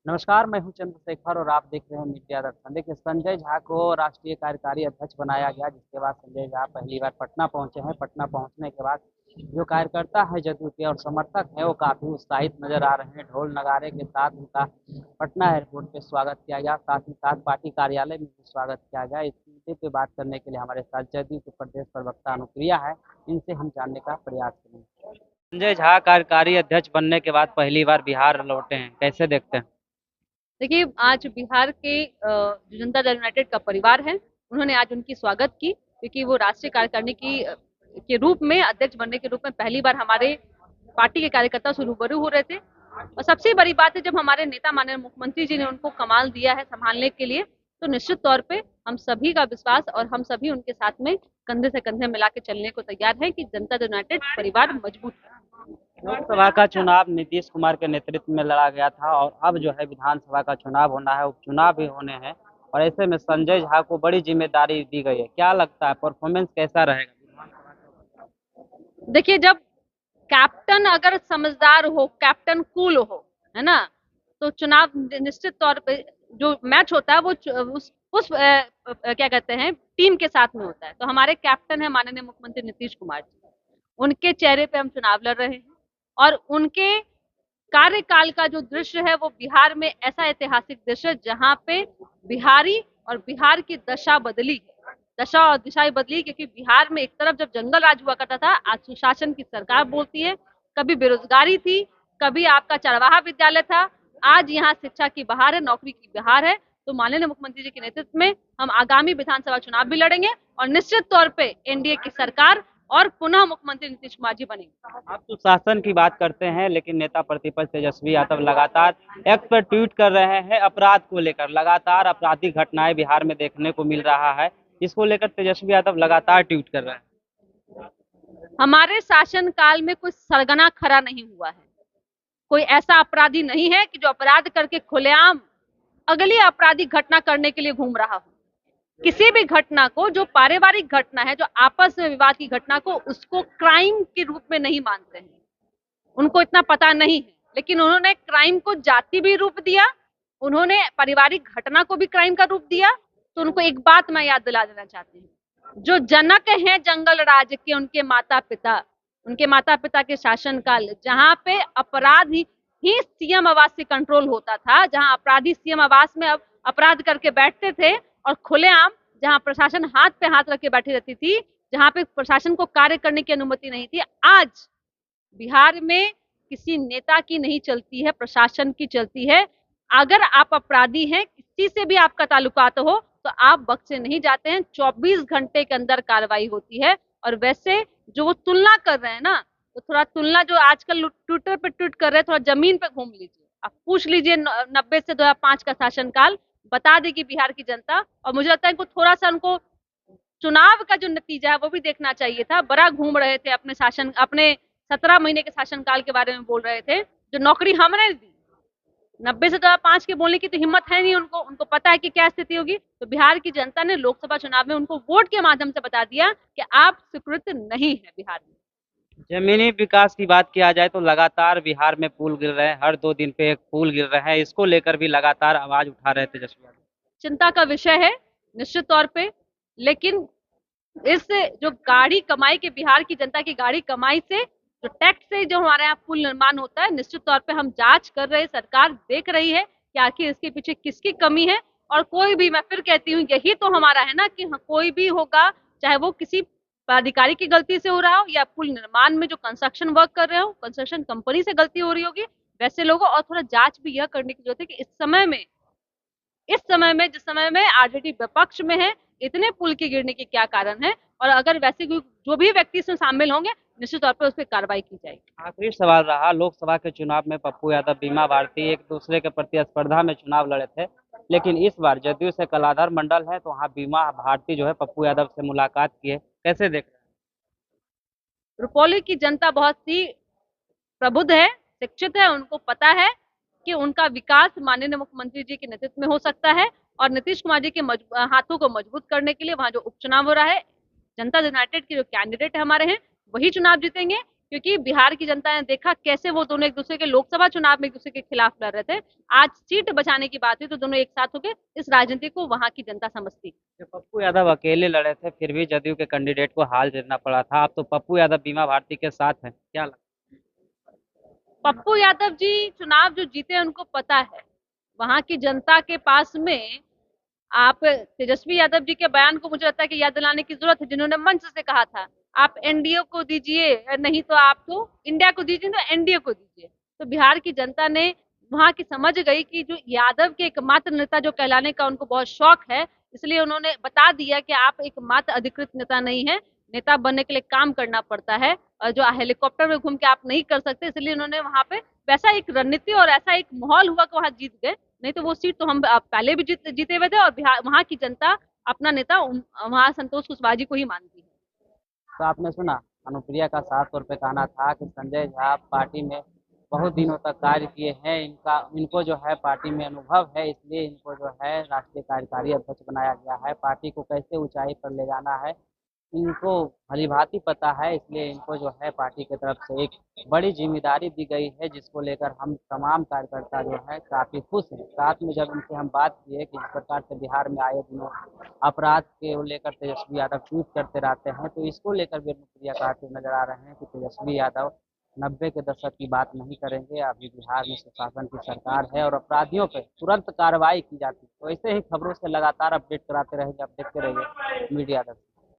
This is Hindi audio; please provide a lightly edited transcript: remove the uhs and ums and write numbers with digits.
नमस्कार, मैं हूं चंद्रशेखर और आप देख रहे हैं मीडिया दर्पण। देखिए, संजय झा को राष्ट्रीय कार्यकारी अध्यक्ष बनाया गया, जिसके बाद संजय झा पहली बार पटना पहुंचे हैं। पटना पहुंचने के बाद जो कार्यकर्ता है जदयू के और समर्थक हैं, वो काफी उत्साहित नजर आ रहे हैं। ढोल नगारे के साथ उनका पटना एयरपोर्ट पे स्वागत किया गया, साथ ही साथ पार्टी कार्यालय में भी स्वागत किया गया। इस मुद्दे पे बात करने के लिए हमारे साथ जदयू के प्रदेश प्रवक्ता अनुप्रिया है, इनसे हम जानने का प्रयास करेंगे। संजय झा कार्यकारी अध्यक्ष बनने के बाद पहली बार बिहार लौटे हैं, कैसे देखते हैं? देखिए, आज बिहार के जो जनता दल यूनाइटेड का परिवार है, उन्होंने आज उनकी स्वागत की, क्योंकि वो राष्ट्रीय कार्यकारिणी के रूप में, अध्यक्ष बनने के रूप में पहली बार हमारे पार्टी के कार्यकर्ता से रूबरू हो रहे थे। और सबसे बड़ी बात है, जब हमारे नेता माननीय मुख्यमंत्री जी ने उनको कमाल दिया है संभालने के लिए, तो निश्चित तौर पे हम सभी का विश्वास और हम सभी उनके साथ में कंधे से कंधे मिला के चलने को तैयार है कि जनता दल यूनाइटेड परिवार मजबूत है। लोकसभा का चुनाव नीतीश कुमार के नेतृत्व में लड़ा गया था और अब जो है विधानसभा का चुनाव होना है, उपचुनाव भी होने हैं। और ऐसे में संजय झा को बड़ी जिम्मेदारी दी गई है, क्या लगता है परफॉर्मेंस कैसा रहेगा? देखिए, जब कैप्टन अगर समझदार हो, कैप्टन कूल हो, है ना, तो चुनाव निश्चित तौर पे जो मैच होता है वो क्या कहते हैं, टीम के साथ में होता है। तो हमारे कैप्टन है माननीय मुख्यमंत्री नीतीश कुमार जी, उनके चेहरे पे हम चुनाव लड़ रहे हैं। और उनके कार्यकाल का जो दृश्य है वो बिहार में ऐसा ऐतिहासिक दृश्य जहां पे बिहारी और बिहार की दशा बदली है, दशा और दिशा बदली, क्योंकि बिहार में एक तरफ जब जंगल राज हुआ करता था, आज सुशासन की सरकार बोलती है। कभी बेरोजगारी थी, कभी आपका चरवाहा विद्यालय था, आज यहाँ शिक्षा की बहार है, नौकरी की बहार है। तो माननीय मुख्यमंत्री जी के नेतृत्व में हम आगामी विधानसभा चुनाव भी लड़ेंगे और निश्चित तौर पे एनडीए की सरकार और पुनः मुख्यमंत्री नीतीश कुमार जी बनेंगे। आप तो शासन की बात करते हैं, लेकिन नेता प्रतिपक्ष तेजस्वी यादव लगातार एक्स पर ट्वीट कर रहे हैं अपराध को लेकर। लगातार आपराधिक घटनाएं बिहार में देखने को मिल रहा है, इसको लेकर तेजस्वी यादव लगातार ट्वीट कर रहे हैं। हमारे शासन काल में कोई सरगना खड़ा नहीं हुआ है। कोई ऐसा अपराधी नहीं है कि जो अपराध करके खुलेआम अगली आपराधिक घटना करने के लिए घूम रहा हो। किसी भी घटना को, जो पारिवारिक घटना है, जो आपस में विवाद की घटना को, उसको क्राइम के रूप में नहीं मानते हैं। उनको इतना पता नहीं है, लेकिन उन्होंने क्राइम को जाति भी रूप दिया, उन्होंने पारिवारिक घटना को भी क्राइम का रूप दिया। तो उनको एक बात मैं याद दिला देना चाहती हूँ, जो जनक हैं जंगल राज के, उनके माता पिता के शासनकाल, जहां पे अपराध ही सीएम आवास से कंट्रोल होता था, जहां अपराधी सीएम आवास में अब अपराध करके बैठते थे और खुलेआम, जहां प्रशासन हाथ पे हाथ रख के बैठी रहती थी, जहां पे प्रशासन को कार्य करने की अनुमति नहीं थी। आज बिहार में किसी नेता की नहीं चलती है, प्रशासन की चलती है। अगर आप अपराधी हैं, किसी से भी आपका ताल्लुकात हो, तो आप बख्शे नहीं जाते हैं। 24 घंटे के अंदर कार्रवाई होती है। और वैसे जो वो तुलना कर रहे हैं ना, तो थोड़ा तुलना जो आजकल ट्विटर पे ट्वीट कर रहे हैं, थोड़ा जमीन पे घूम लीजिए। आप पूछ लीजिए 90 से 2005 का शासनकाल, बता देगी बिहार की जनता। और मुझे लगता है कि थोड़ा सा उनको चुनाव का जो नतीजा है वो भी देखना चाहिए था। बड़ा घूम रहे थे अपने 17 महीने के शासनकाल के बारे में बोल रहे थे, जो नौकरी हमने दी। 90 से 2005 के बोलने की तो हिम्मत है नहीं उनको। उनको पता है कि क्या स्थिति होगी। तो बिहार की जनता ने लोकसभा चुनाव में उनको वोट के माध्यम से बता दिया कि आप स्वीकृत नहीं है बिहार में। जमीनी विकास की बात किया जाए तो लगातार बिहार में पुल गिर रहे हैं, हर 2 दिन पे एक पुल गिर रहे हैं। इसको लेकर भी लगातार आवाज उठा रहे तेजस्वी यादव। चिंता का विषय है निश्चित तौर पे, लेकिन इस जो गाड़ी कमाई के, बिहार की जनता की गाड़ी कमाई से, जो टैक्स से जो हमारे यहाँ पुल निर्माण होता है, निश्चित तौर पे हम जांच कर रहे हैं। सरकार देख रही है कि आखिर इसके पीछे किसकी कमी है। और कोई भी, मैं फिर कहती हूँ, यही तो हमारा है ना कि कोई भी होगा, चाहे वो किसी पदाधिकारी की गलती से हो रहा हो या पुल निर्माण में जो कंस्ट्रक्शन वर्क कर रहे हो, कंस्ट्रक्शन कंपनी से गलती हो रही होगी, वैसे लोगों। और थोड़ा जांच भी यह करने की जरूरत है कि जिस समय में आरजेडी विपक्ष में है, इतने पुल के गिरने के क्या कारण है। और अगर वैसे जो भी व्यक्ति इसमें शामिल होंगे, निश्चित तौर पर उस पर कार्रवाई की जाएगी। आखिरी सवाल रहा, लोकसभा के चुनाव में पप्पू यादव, बीमा भारती एक दूसरे के प्रतिस्पर्धा में चुनाव लड़े थे, लेकिन इस बार जदयू से कलाधर मंडल है, तो वहाँ बीमा भारती जो है पप्पू यादव से मुलाकात की है, कैसे देख रहे रुपौली की जनता बहुत सी प्रबुद्ध है, शिक्षित है। उनको पता है कि उनका विकास माननीय मुख्यमंत्री जी के नेतृत्व में हो सकता है। और नीतीश कुमार जी के हाथों को मजबूत करने के लिए वहां जो उपचुनाव हो रहा है, जनता यूनाइटेड के जो कैंडिडेट हमारे हैं, वही चुनाव जीतेंगे। क्योंकि बिहार की जनता ने देखा कैसे वो दोनों एक दूसरे के लोकसभा चुनाव में एक दूसरे के खिलाफ लड़ रहे थे। आज सीट बचाने की बात हुई तो दोनों एक साथ हो गए। इस राजनीति को वहां की जनता समझती। जब पप्पू यादव अकेले लड़े थे फिर भी जदयू के कैंडिडेट को हार झेलना पड़ा था। अब तो पप्पू यादव बीमा भारती के साथ हैं, क्या लगता पप्पू यादव जी चुनाव जो जीते उनको पता है वहां की जनता के पास में। आप तेजस्वी यादव जी के बयान को मुझे लगता है कि याद दिलाने की जरूरत है, जिन्होंने मंच से कहा था आप एनडीए को दीजिए नहीं तो आप तो इंडिया को दीजिए, तो एनडीए को दीजिए। तो बिहार की जनता ने वहां की समझ गई कि जो यादव के एकमात्र नेता जो कहलाने का उनको बहुत शौक है, इसलिए उन्होंने बता दिया कि आप एकमात्र अधिकृत नेता नहीं है, नेता बनने के लिए काम करना पड़ता है और जो हेलीकॉप्टर में घूम के आप नहीं कर सकते। इसलिए उन्होंने वहां पे वैसा एक रणनीति और ऐसा एक माहौल हुआ कि वहां जीत गए। नहीं तो वो सीट तो हम पहले भी जीते हुए थे और बिहार वहां की जनता अपना नेता वहां संतोष कुशवाहा जी को ही मानती है। है? तो आपने सुना अनुप्रिया का साफ तौर पे कहना था कि संजय झा पार्टी में बहुत दिनों तक कार्य किए हैं, इनको जो है पार्टी में अनुभव है, इसलिए इनको जो है राष्ट्रीय कार्यकारी अध्यक्ष बनाया गया है। पार्टी को कैसे ऊंचाई पर ले जाना है इनको भलीभांति पता है, इसलिए इनको जो है पार्टी की तरफ से एक बड़ी जिम्मेदारी दी गई है, जिसको लेकर हम तमाम कार्यकर्ता जो है काफी खुश हैं। साथ में जब इनसे हम बात किए कि जिस प्रकार से बिहार में आए दिनों अपराध के लेकर तेजस्वी यादव ट्वीट करते रहते हैं, तो इसको लेकर भी अनुप्रिया कहते नजर आ रहे हैं कि तेजस्वी यादव 90 के दशक की बात नहीं करेंगे। अभी बिहार में सुशासन की सरकार है और अपराधियों पर तुरंत कार्रवाई की जाती है। तो ऐसे ही खबरों से लगातार अपडेट कराते रहेंगे। आप देखते रहिए मीडिया दर्शन।